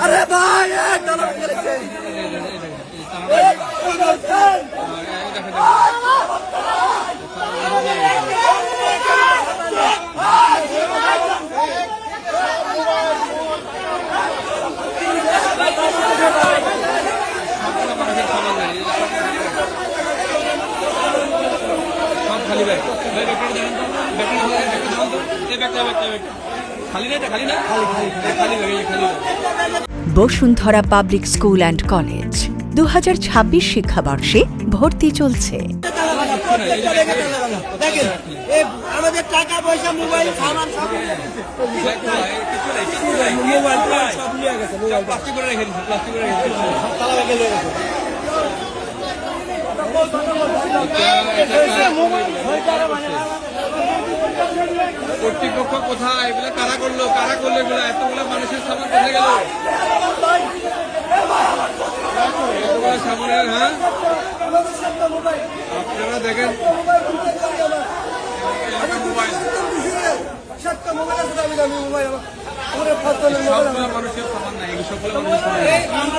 আরে ভাই Bashundhara public school and college 2026 শিক্ষাবর্ষে ভর্তি চলছে। আমাদের টাকা পয়সা মোবাইল সামান সব মোবাইল সব নিয়ে গেছে, প্লাস্টিক করে রেখে দিয়েছে, প্লাস্টিক করে রেখে দিয়েছে, তালা ভেঙে নিয়ে গেছে। কর্তৃপক্ষ কোথায়? এগুলো কারা করলো? কারা করলো এগুলো? এতগুলো মানুষের সামান কোথায় গেল? এতগুলো সামানের, হ্যাঁ আপনারা দেখেন সবগুলো মানুষের সামান নাই, সবগুলো মানুষের সামান